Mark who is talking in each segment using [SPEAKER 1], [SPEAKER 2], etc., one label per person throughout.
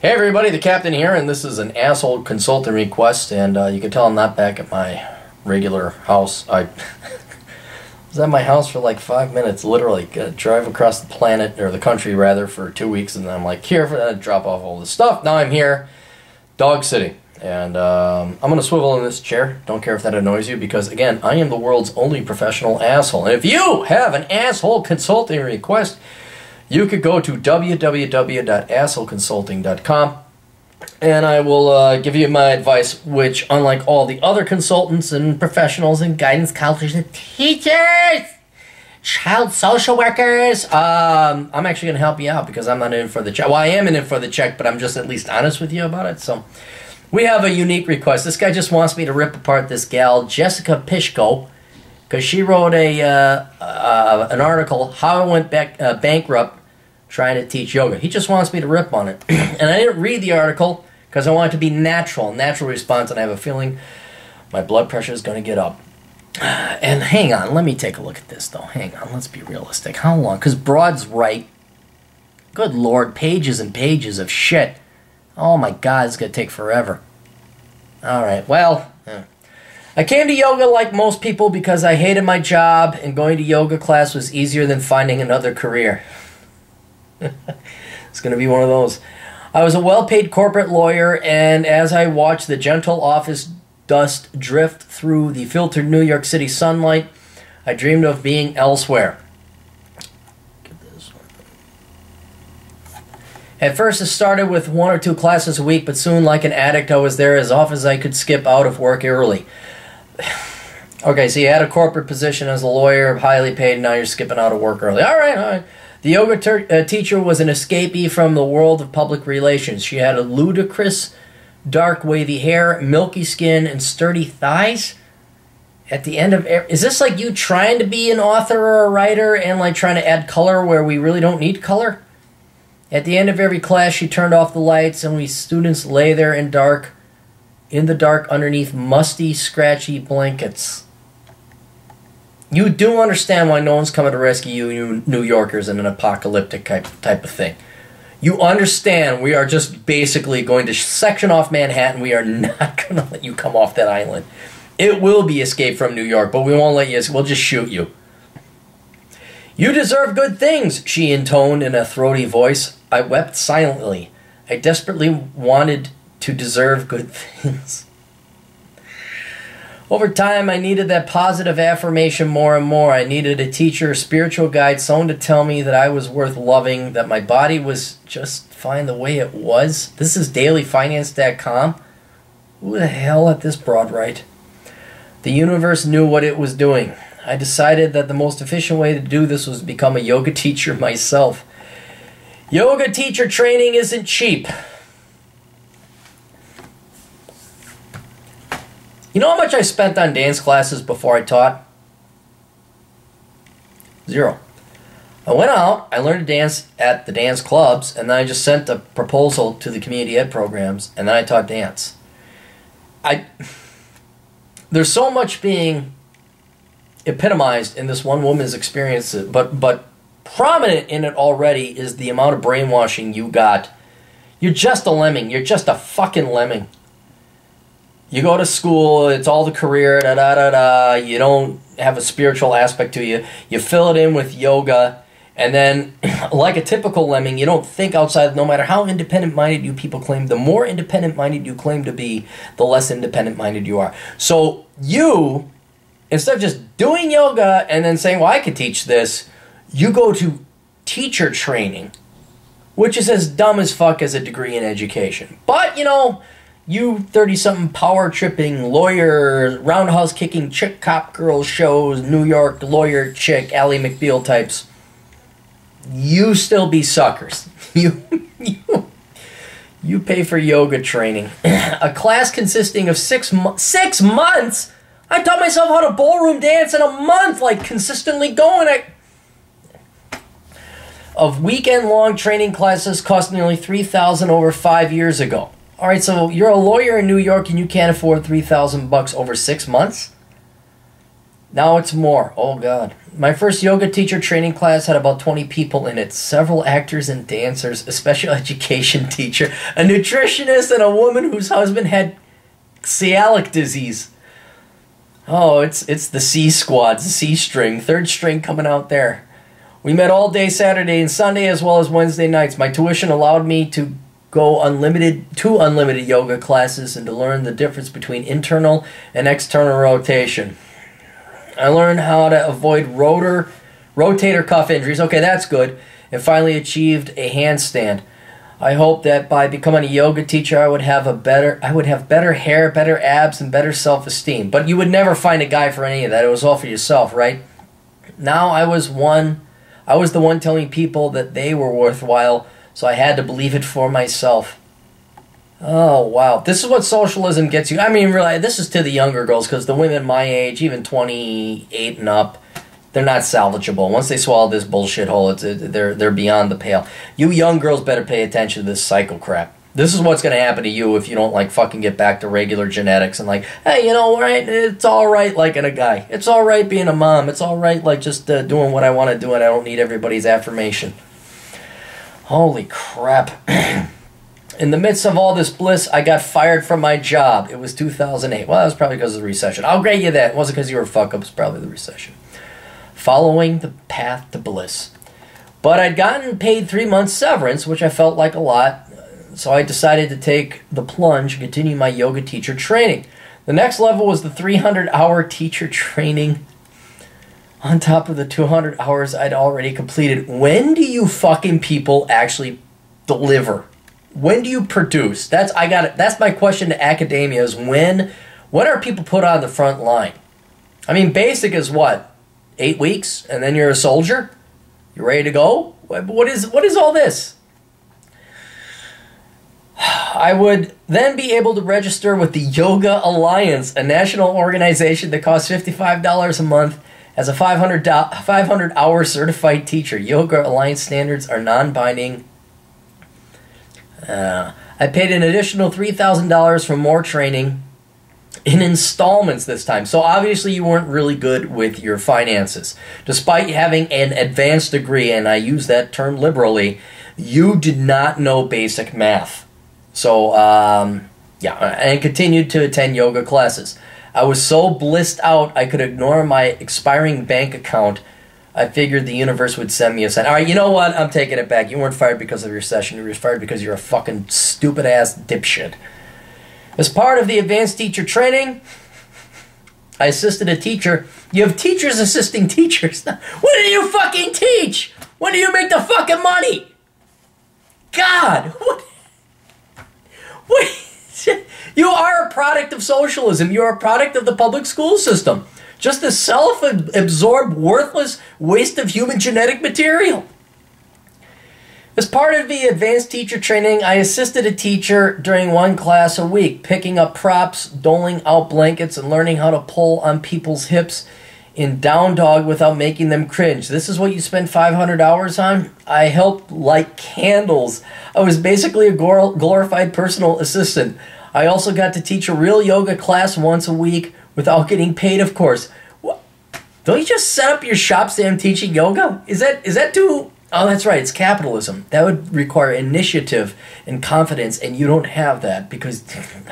[SPEAKER 1] Hey everybody, the Captain here, and this is an asshole consulting request, and you can tell I'm not back at my regular house. I was at my house for like 5 minutes, literally. Drive across the planet, or the country rather, for 2 weeks, and then I'm like, here for that, drop off all this stuff. Now I'm here, dog sitting, and I'm going to swivel in this chair. Don't care if that annoys you, because again, I am the world's only professional asshole. And if you have an asshole consulting request, you could go to www.assholeconsulting.com, and I will give you my advice, which, unlike all the other consultants and professionals and guidance counselors and teachers, child social workers, I'm actually going to help you out because I'm not in for the check. Well, I am in it for the check, but I'm just at least honest with you about it. So we have a unique request. This guy just wants me to rip apart this gal, Jessica Pishko, because she wrote an article, How I Went Bankrupt Trying to Teach Yoga. He just wants me to rip on it. And I didn't read the article because I want it to be natural response, and I have a feeling my blood pressure is going to get up. And hang on, let me take a look at this, though. Hang on, let's be realistic. How long? Because Broad's right. Good Lord, pages and pages of shit. Oh my God, it's going to take forever. Alright, well, I came to yoga like most people because I hated my job, and going to yoga class was easier than finding another career. It's going to be one of those. I was a well-paid corporate lawyer, and as I watched the gentle office dust drift through the filtered New York City sunlight, I dreamed of being elsewhere. At first, it started with 1 or 2 classes a week, but soon, like an addict, I was there as often as I could skip out of work early. Okay, so you had a corporate position as a lawyer, highly paid, and now you're skipping out of work early. All right, all right. The yoga teacher was an escapee from the world of public relations. She had a ludicrous, dark, wavy hair, milky skin, and sturdy thighs. At the end of is this like you trying to be an author or a writer and like trying to add color where we really don't need color? At the end of every class, she turned off the lights, and we students lay there in the dark underneath musty, scratchy blankets. You do understand why no one's coming to rescue you New Yorkers in an apocalyptic type of thing. You understand we are just basically going to section off Manhattan. We are not going to let you come off that island. It will be Escape from New York, but we won't let you. We'll just shoot you. You deserve good things, she intoned in a throaty voice. I wept silently. I desperately wanted to deserve good things. Over time, I needed that positive affirmation more and more. I needed a teacher, a spiritual guide, someone to tell me that I was worth loving, that my body was just fine the way it was. This is dailyfinance.com. Who the hell let this broad write? The universe knew what it was doing. I decided that the most efficient way to do this was to become a yoga teacher myself. Yoga teacher training isn't cheap. You know how much I spent on dance classes before I taught? $0. I went out, I learned to dance at the dance clubs, and then I just sent a proposal to the community ed programs, and then I taught dance. There's so much being epitomized in this one woman's experience, but prominent in it already is the amount of brainwashing you got. You're just a lemming. You're just a fucking lemming. You go to school, it's all the career, da-da-da-da, you don't have a spiritual aspect to you. You fill it in with yoga, and then, like a typical lemming, you don't think outside, no matter how independent-minded you people claim. The more independent-minded you claim to be, the less independent-minded you are. So you, instead of just doing yoga and then saying, well, I could teach this, you go to teacher training, which is as dumb as fuck as a degree in education. But, you know, you 30-something power-tripping lawyer, roundhouse-kicking chick cop girl shows, New York lawyer chick, Ally McBeal types, you still be suckers. You pay for yoga training. A class consisting of 6 months? I taught myself how to ballroom dance in a month, like consistently going. Of weekend-long training classes cost nearly $3,000 over 5 years ago. All right, so you're a lawyer in New York and you can't afford $3,000 over 6 months? Now it's more. Oh, God. My first yoga teacher training class had about 20 people in it. Several actors and dancers, a special education teacher, a nutritionist, and a woman whose husband had celiac disease. Oh, it's the C squad, the C string, third string coming out there. We met all day Saturday and Sunday as well as Wednesday nights. My tuition allowed me to go unlimited yoga classes and to learn the difference between internal and external rotation. I learned how to avoid rotator cuff injuries. Okay, that's good. And finally achieved a handstand. I hope that by becoming a yoga teacher, I would have better hair, better abs, and better self-esteem. But you would never find a guy for any of that. It was all for yourself, right? Now I was the one telling people that they were worthwhile, so I had to believe it for myself. Oh, wow. This is what socialism gets you. I mean, really, this is to the younger girls, because the women my age, even 28 and up, they're not salvageable. Once they swallow this bullshit hole, they're beyond the pale. You young girls better pay attention to this psycho crap. This is what's going to happen to you if you don't, like, fucking get back to regular genetics and, like, hey, you know, right, it's all right liking a guy. It's all right being a mom. It's all right, like, just doing what I want to do, and I don't need everybody's affirmation. Holy crap. In the midst of all this bliss, I got fired from my job. It was 2008. Well, that was probably because of the recession. I'll grant you that. It wasn't because you were a fuck-up. It was probably the recession. Following the path to bliss. But I'd gotten paid 3 months severance, which I felt like a lot. So I decided to take the plunge and continue my yoga teacher training. The next level was the 300-hour teacher training on top of the 200 hours I'd already completed. When do you fucking people actually deliver? When do you produce? That's my question to academia is when are people put on the front line? I mean, basic is what? 8 weeks and then you're a soldier? You ready to go? What is all this? I would then be able to register with the Yoga Alliance, a national organization that costs $55 a month as a 500-hour certified teacher. Yoga Alliance standards are non-binding. I paid an additional $3,000 for more training in installments this time. So obviously you weren't really good with your finances. Despite having an advanced degree, and I use that term liberally, you did not know basic math. So, yeah, and continued to attend yoga classes. I was so blissed out I could ignore my expiring bank account. I figured the universe would send me a sign. All right, you know what? I'm taking it back. You weren't fired because of your session. You were fired because you're a fucking stupid-ass dipshit. As part of the advanced teacher training, I assisted a teacher. You have teachers assisting teachers. When do you fucking teach? When do you make the fucking money? God, what? You are a product of socialism. You are a product of the public school system. Just a self-absorbed, worthless waste of human genetic material. As part of the advanced teacher training, I assisted a teacher during one class a week, picking up props, doling out blankets, and learning how to pull on people's hips in down dog without making them cringe. This is what you spend 500 hours on? I helped light candles. I was basically a glorified personal assistant. I also got to teach a real yoga class once a week without getting paid, of course. What? Don't you just set up your shop saying I'm teaching yoga? Is that too... Oh, that's right, it's capitalism. That would require initiative and confidence, and you don't have that because...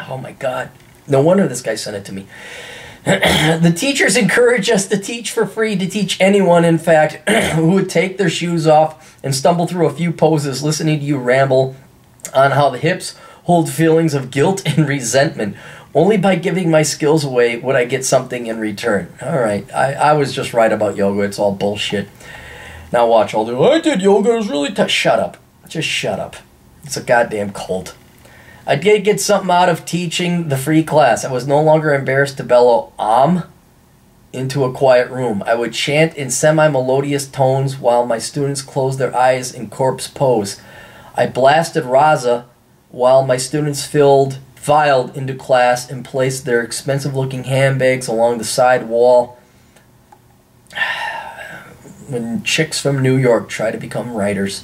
[SPEAKER 1] Oh my God. No wonder this guy sent it to me. The teachers encourage us to teach for free, to teach anyone, in fact, who would take their shoes off and stumble through a few poses listening to you ramble on how the hips hold feelings of guilt and resentment. Only by giving my skills away would I get something in return. All right, I was just right about yoga. It's all bullshit. Now watch, I'll do, I did yoga, it was really tough. Shut up. Just shut up. It's a goddamn cult. I did get something out of teaching the free class. I was no longer embarrassed to bellow into a quiet room. I would chant in semi-melodious tones while my students closed their eyes in corpse pose. I blasted Raza while my students filed into class and placed their expensive-looking handbags along the side wall. When chicks from New York try to become writers.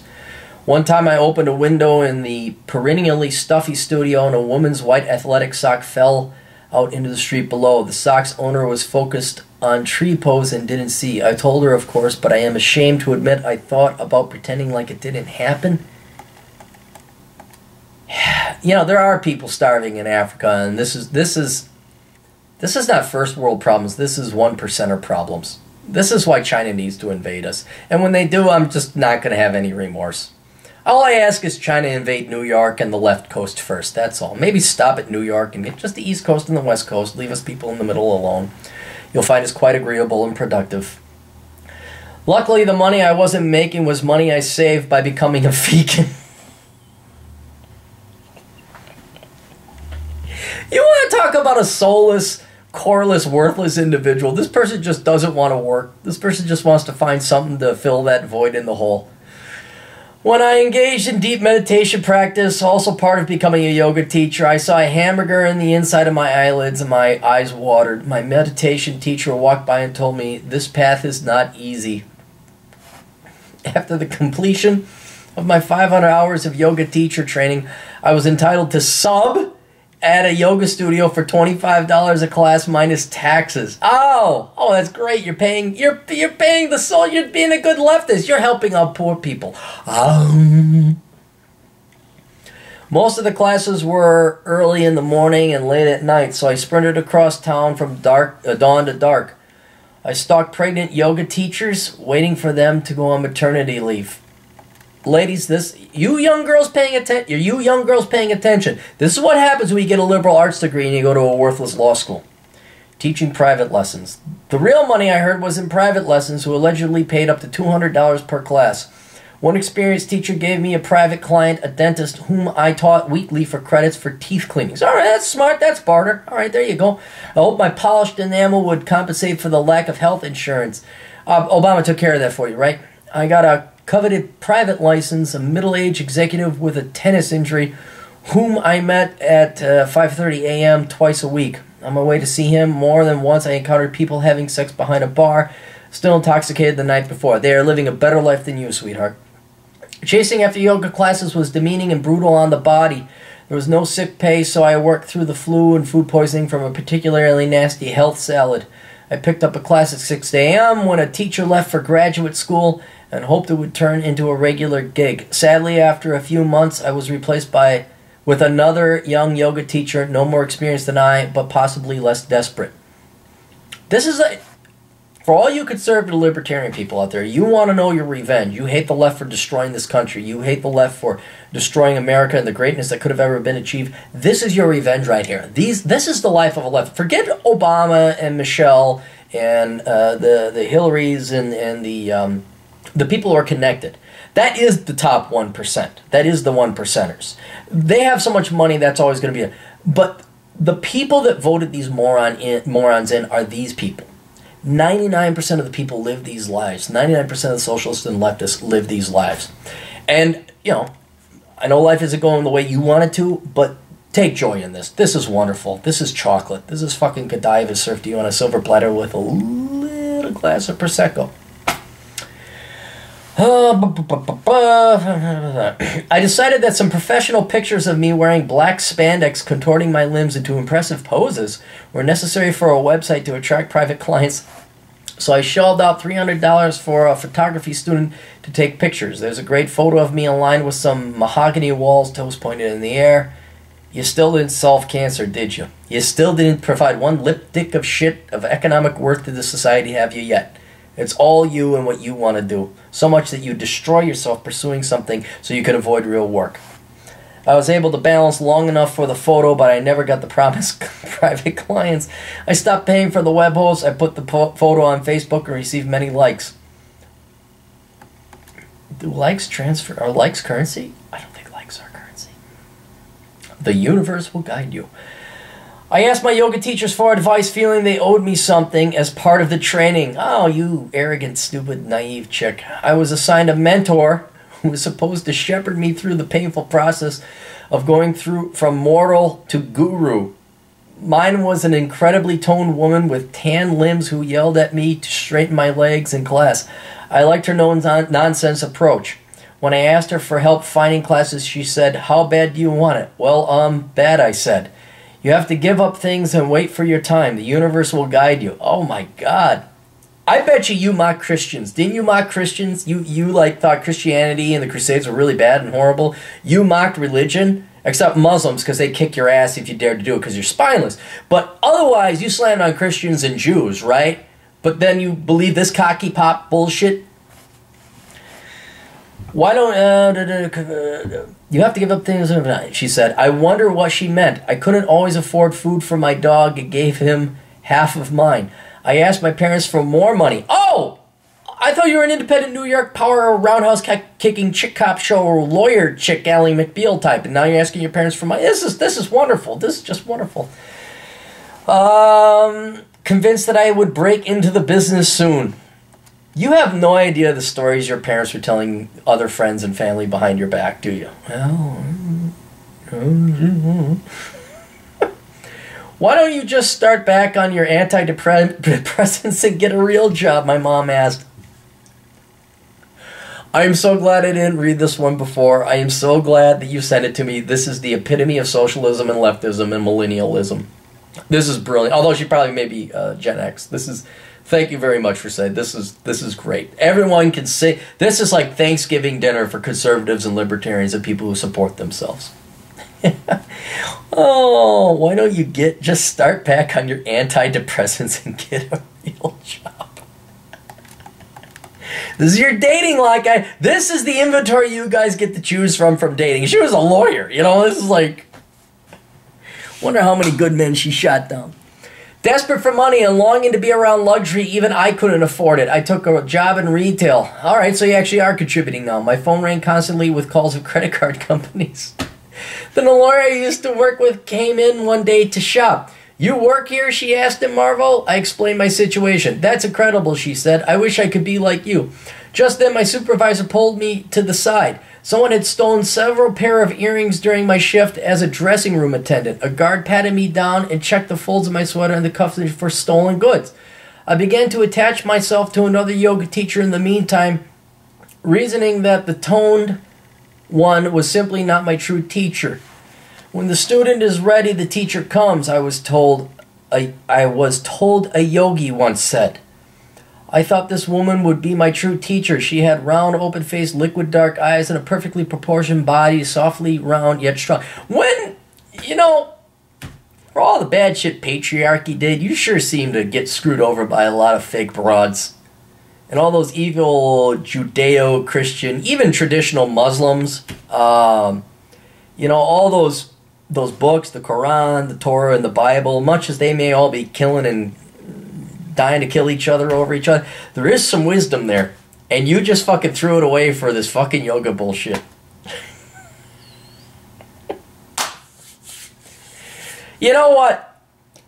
[SPEAKER 1] One time I opened a window in the perennially stuffy studio and a woman's white athletic sock fell out into the street below. The sock's owner was focused on tree pose and didn't see. I told her, of course, but I am ashamed to admit I thought about pretending like it didn't happen. You know, there are people starving in Africa, and this is not first world problems. This is 1%er problems. This is why China needs to invade us. And when they do, I'm just not going to have any remorse. All I ask is China invade New York and the left coast first. That's all. Maybe stop at New York and get just the East Coast and the West Coast. Leave us people in the middle alone. You'll find us quite agreeable and productive. Luckily, the money I wasn't making was money I saved by becoming a vegan. You want to talk about a soulless, coreless, worthless individual? This person just doesn't want to work. This person just wants to find something to fill that void in the hole. When I engaged in deep meditation practice, also part of becoming a yoga teacher, I saw a hamburger in the inside of my eyelids and my eyes watered. My meditation teacher walked by and told me, "This path is not easy." After the completion of my 500 hours of yoga teacher training, I was entitled to sub at a yoga studio for $25 a class minus taxes. Oh, that's great. You're paying the soul. You're being a good leftist. You're helping out poor people. Most of the classes were early in the morning and late at night, so I sprinted across town from dawn to dark. I stalked pregnant yoga teachers, waiting for them to go on maternity leave. Ladies, you young girls paying attention. This is what happens when you get a liberal arts degree and you go to a worthless law school. Teaching private lessons. The real money I heard was in private lessons, who allegedly paid up to $200 per class. One experienced teacher gave me a private client, a dentist, whom I taught weekly for credits for teeth cleanings. All right, that's smart. That's barter. All right, there you go. I hope my polished enamel would compensate for the lack of health insurance. Obama took care of that for you, right? I got a coveted private license, a middle-aged executive with a tennis injury, whom I met at 5:30 a.m. twice a week. On my way to see him, more than once I encountered people having sex behind a bar, still intoxicated the night before. They are living a better life than you, sweetheart. Chasing after yoga classes was demeaning and brutal on the body. There was no sick pay, so I worked through the flu and food poisoning from a particularly nasty health salad. I picked up a class at 6 a.m. when a teacher left for graduate school and hoped it would turn into a regular gig. Sadly, after a few months, I was replaced with another young yoga teacher, no more experienced than I, but possibly less desperate. This is for all you conservative libertarian people out there, you want to know your revenge. You hate the left for destroying this country. You hate the left for destroying America and the greatness that could have ever been achieved. This is your revenge right here. This is the life of a left. Forget Obama and Michelle and the Hillarys and the people who are connected. That is the top 1%. That is the 1%ers. They have so much money, that's always going to be but the people that voted these morons in are these people. 99% of the people live these lives. 99% of the socialists and leftists live these lives. And, I know life isn't going the way you want it to, but take joy in this. This is wonderful. This is chocolate. This is fucking Godiva served to you on a silver platter with a little glass of Prosecco. I decided that some professional pictures of me wearing black spandex contorting my limbs into impressive poses were necessary for a website to attract private clients, so I shelled out $300 for a photography student to take pictures. There's a great photo of me online with some mahogany walls, toes pointed in the air. You still didn't solve cancer, did you? You still didn't provide one lip dick of shit of economic worth to the society, have you yet? It's all you and what you want to do. So much that you destroy yourself pursuing something so you can avoid real work. I was able to balance long enough for the photo, but I never got the promised private clients. I stopped paying for the web host. I put the photo on Facebook and received many likes. Do likes transfer? Are likes currency? I don't think likes are currency. The universe will guide you. I asked my yoga teachers for advice, feeling they owed me something as part of the training. Oh, you arrogant, stupid, naive chick. I was assigned a mentor who was supposed to shepherd me through the painful process of going through from mortal to guru. Mine was an incredibly toned woman with tan limbs who yelled at me to straighten my legs in class. I liked her no-nonsense approach. When I asked her for help finding classes, she said, "How bad do you want it?" "Well, bad," I said. You have to give up things and wait for your time. The universe will guide you. Oh my God. I bet you mock Christians. Didn't you mock Christians? You like thought Christianity and the Crusades were really bad and horrible. You mocked religion, except Muslims, because they kick your ass if you dare to do it because you're spineless. But otherwise, you slammed on Christians and Jews, right? But then you believe this cocky pop bullshit. Why don't you have to give up things? She said. I wonder what she meant. I couldn't always afford food for my dog and gave him half of mine. I asked my parents for more money. Oh! I thought you were an independent New York power roundhouse kicking chick cop show lawyer chick Ally McBeal type, and now you're asking your parents for money. This is wonderful. This is just wonderful. Convinced that I would break into the business soon. You have no idea the stories your parents were telling other friends and family behind your back, do you? Well, why don't you just start back on your antidepressants and get a real job, my mom asked. I am so glad I didn't read this one before. I am so glad that you sent it to me. This is the epitome of socialism and leftism and millennialism. This is brilliant. Although she probably may be Gen X. Thank you very much for saying this is great. Everyone can say this is like Thanksgiving dinner for conservatives and libertarians and people who support themselves. Oh, why don't you just start back on your antidepressants and get a real job? This is your dating lot, guy. This is the inventory you guys get to choose from dating. She was a lawyer, you know. This is like, wonder how many good men she shot down. Desperate for money and longing to be around luxury, even I couldn't afford it. I took a job in retail. All right, so you actually are contributing now. My phone rang constantly with calls of credit card companies. Then a lawyer I used to work with came in one day to shop. You work here? She asked in marvel. I explained my situation. That's incredible, she said. I wish I could be like you. Just then my supervisor pulled me to the side. Someone had stolen several pair of earrings during my shift as a dressing room attendant. A guard patted me down and checked the folds of my sweater and the cuffs for stolen goods. I began to attach myself to another yoga teacher in the meantime, reasoning that the toned one was simply not my true teacher. When the student is ready, the teacher comes, I was told a yogi once said. I thought this woman would be my true teacher. She had round, open-faced, liquid dark eyes and a perfectly proportioned body, softly round yet strong. When, for all the bad shit patriarchy did, you sure seem to get screwed over by a lot of fake broads. And all those evil Judeo-Christian, even traditional Muslims, all those books, the Quran, the Torah, and the Bible, much as they may all be killing and dying to kill each other over each other, there is some wisdom there. And you just fucking threw it away for this fucking yoga bullshit. You know what?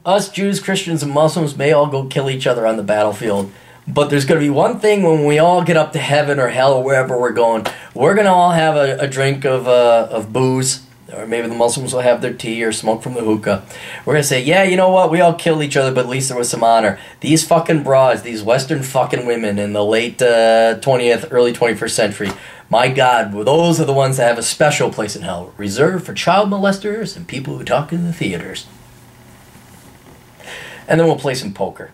[SPEAKER 1] Us Jews, Christians, and Muslims may all go kill each other on the battlefield. But there's going to be one thing when we all get up to heaven or hell or wherever we're going. We're going to all have a drink of booze. Or maybe the Muslims will have their tea or smoke from the hookah. We're going to say, yeah, you know what? We all killed each other, but at least there was some honor. These fucking broads, these Western fucking women in the late 20th, early 21st century, my God, those are the ones that have a special place in hell, reserved for child molesters and people who talk in the theaters. And then we'll play some poker.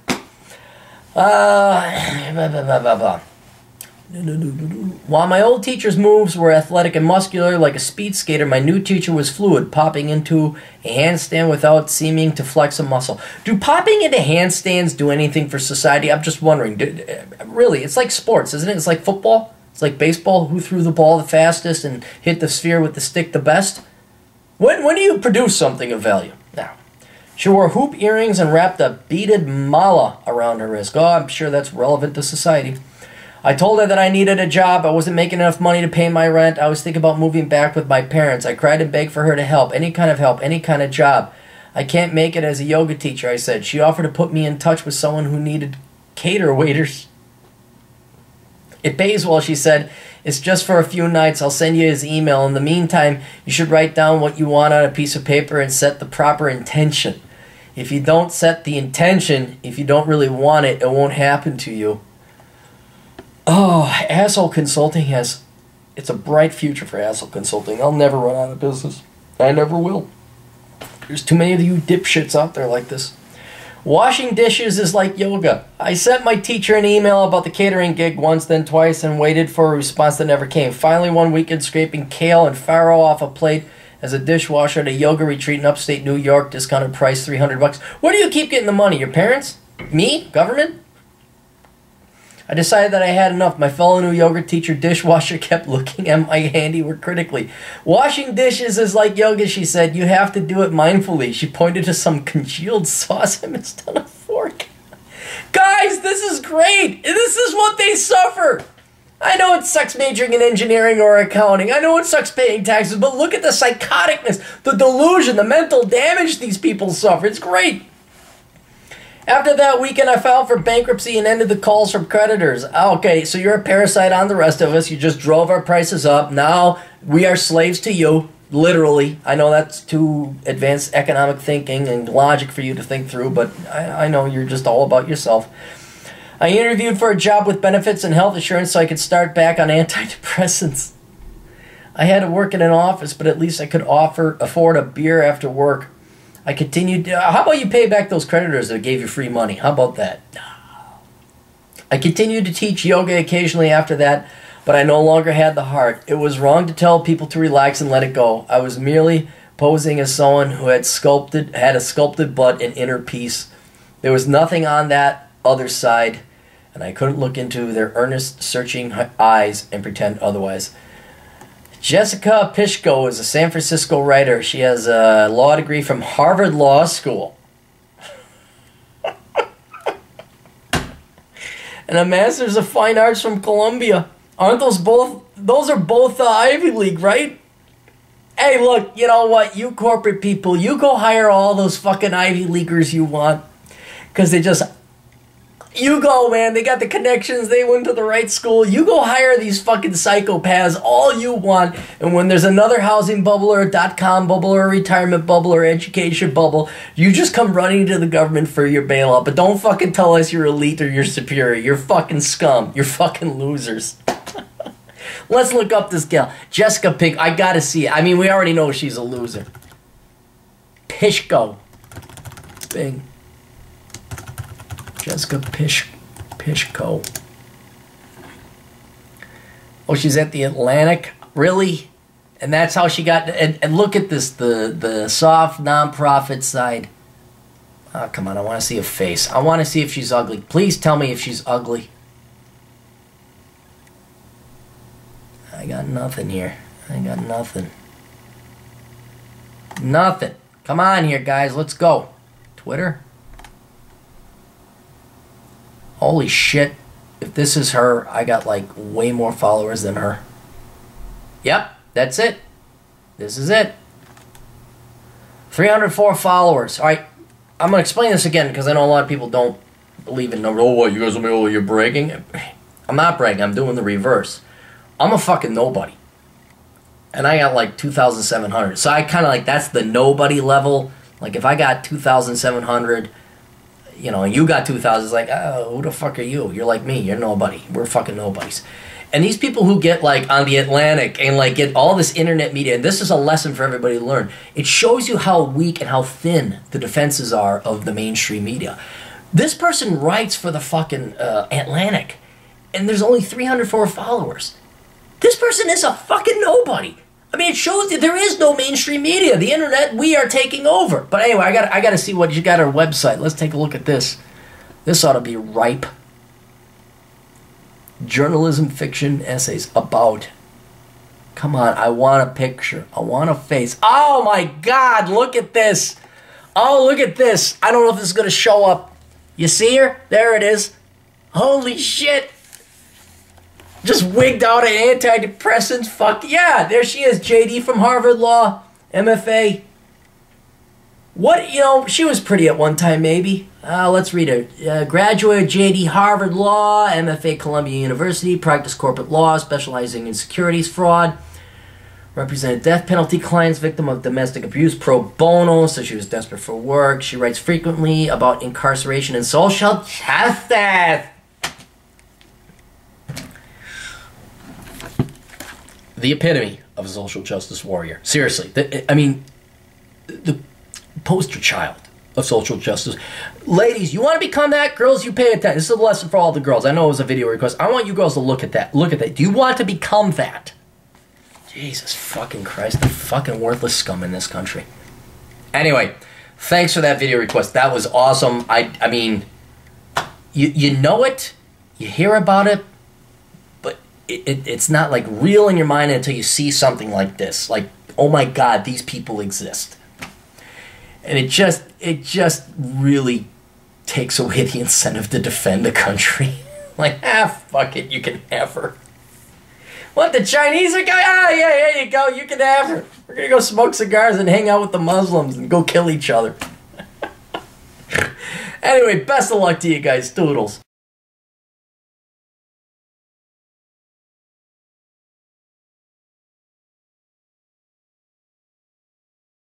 [SPEAKER 1] While my old teacher's moves were athletic and muscular like a speed skater, my new teacher was fluid, popping into a handstand without seeming to flex a muscle. Do popping into handstands do anything for society? I'm just wondering. Really, it's like sports, isn't it? It's like football. It's like baseball. Who threw the ball the fastest and hit the sphere with the stick the best? When do you produce something of value? Now, she wore hoop earrings and wrapped a beaded mala around her wrist. Oh, I'm sure that's relevant to society. I told her that I needed a job. I wasn't making enough money to pay my rent. I was thinking about moving back with my parents. I cried and begged for her to help, any kind of job. I can't make it as a yoga teacher, I said. She offered to put me in touch with someone who needed cater waiters. It pays well, she said. It's just for a few nights. I'll send you his email. In the meantime, you should write down what you want on a piece of paper and set the proper intention. If you don't set the intention, if you don't really want it, it won't happen to you. Oh, Asshole Consulting it's a bright future for Asshole Consulting. I'll never run out of business. I never will. There's too many of you dipshits out there like this. Washing dishes is like yoga. I sent my teacher an email about the catering gig once, then twice, and waited for a response that never came. Finally, one weekend, scraping kale and farro off a plate as a dishwasher at a yoga retreat in upstate New York, discounted price $300. Where do you keep getting the money? Your parents? Me? Government? I decided that I had enough. My fellow new yoga teacher dishwasher kept looking at my handiwork critically. Washing dishes is like yoga, she said. You have to do it mindfully. She pointed to some congealed sauce I missed on a fork. Guys, this is great. This is what they suffer. I know it sucks majoring in engineering or accounting. I know it sucks paying taxes, but look at the psychoticness, the delusion, the mental damage these people suffer. It's great. After that weekend, I filed for bankruptcy and ended the calls from creditors. Okay, so you're a parasite on the rest of us. You just drove our prices up. Now we are slaves to you, literally. I know that's too advanced economic thinking and logic for you to think through, but I know you're just all about yourself. I interviewed for a job with benefits and health insurance so I could start back on antidepressants. I had to work in an office, but at least I could afford a beer after work. I continued. How about you pay back those creditors that gave you free money? How about that? I continued to teach yoga occasionally after that, but I no longer had the heart. It was wrong to tell people to relax and let it go. I was merely posing as someone who had a sculpted butt and inner peace. There was nothing on that other side, and I couldn't look into their earnest, searching eyes and pretend otherwise. Jessica Pishko is a San Francisco writer. She has a law degree from Harvard Law School. And a Master's of Fine Arts from Columbia. Aren't those both... Those are both Ivy League, right? Hey, look, you know what? You corporate people, you go hire all those fucking Ivy Leaguers you want. Because they just... You go, man. They got the connections. They went to the right school. You go hire these fucking psychopaths all you want. And when there's another housing bubble or a dot-com bubble or a retirement bubble or education bubble, you just come running to the government for your bailout. But don't fucking tell us you're elite or you're superior. You're fucking scum. You're fucking losers. Let's look up this gal. Jessica Pig. I gotta see it. I mean, we already know she's a loser. Pishko. Bing. Jessica Pishko. Oh, she's at the Atlantic? Really? And that's how she got... And look at this, the soft, non-profit side. Oh, come on, I want to see a face. I want to see if she's ugly. Please tell me if she's ugly. I got nothing here. I got nothing. Nothing. Come on here, guys. Let's go. Twitter? Holy shit, if this is her, I got like way more followers than her. Yep, that's it. This is it. 304 followers. All right, I'm going to explain this again because I know a lot of people don't believe in numbers. Oh, what, you guys are you're bragging? I'm not bragging, I'm doing the reverse. I'm a fucking nobody. And I got like 2,700. So I kind of like, that's the nobody level. Like if I got 2,700... You know, you got 2,000. It's like, oh, who the fuck are you? You're like me. You're nobody. We're fucking nobodies. And these people who get, like, on the Atlantic and, like, get all this internet media, and this is a lesson for everybody to learn. It shows you how weak and how thin the defenses are of the mainstream media. This person writes for the fucking Atlantic, and there's only 304 followers. This person is a fucking nobody. I mean, it shows that there is no mainstream media. The internet, we are taking over. But anyway, I got to see what you got on our website. Let's take a look at this. This ought to be ripe. Journalism, fiction, essays about. Come on, I want a picture. I want a face. Oh my God, look at this. Oh, look at this. I don't know if this is going to show up. You see her? There it is. Holy shit. Just wigged out of antidepressants. Fuck yeah, there she is. JD from Harvard Law, MFA. What, you know, she was pretty at one time, maybe. Let's read her. Graduate, JD, Harvard Law, MFA, Columbia University, practiced corporate law, specializing in securities fraud. Represented death penalty clients, victim of domestic abuse, pro bono, so she was desperate for work. She writes frequently about incarceration and social justice. The epitome of a social justice warrior. Seriously. I mean, the poster child of social justice. Ladies, you want to become that? Girls, you pay attention. This is a lesson for all the girls. I know it was a video request. I want you girls to look at that. Look at that. Do you want to become that? Jesus fucking Christ, the fucking worthless scum in this country. Anyway, thanks for that video request. That was awesome. I mean, you know it, you hear about it, but it's not like real in your mind until you see something like this. Like, oh my God, these people exist. And it just really takes away the incentive to defend the country. Like, fuck it, you can have her. What, the Chinese are going, yeah, there you go, you can have her. We're gonna go smoke cigars and hang out with the Muslims and go kill each other. Anyway, best of luck to you guys. Doodles.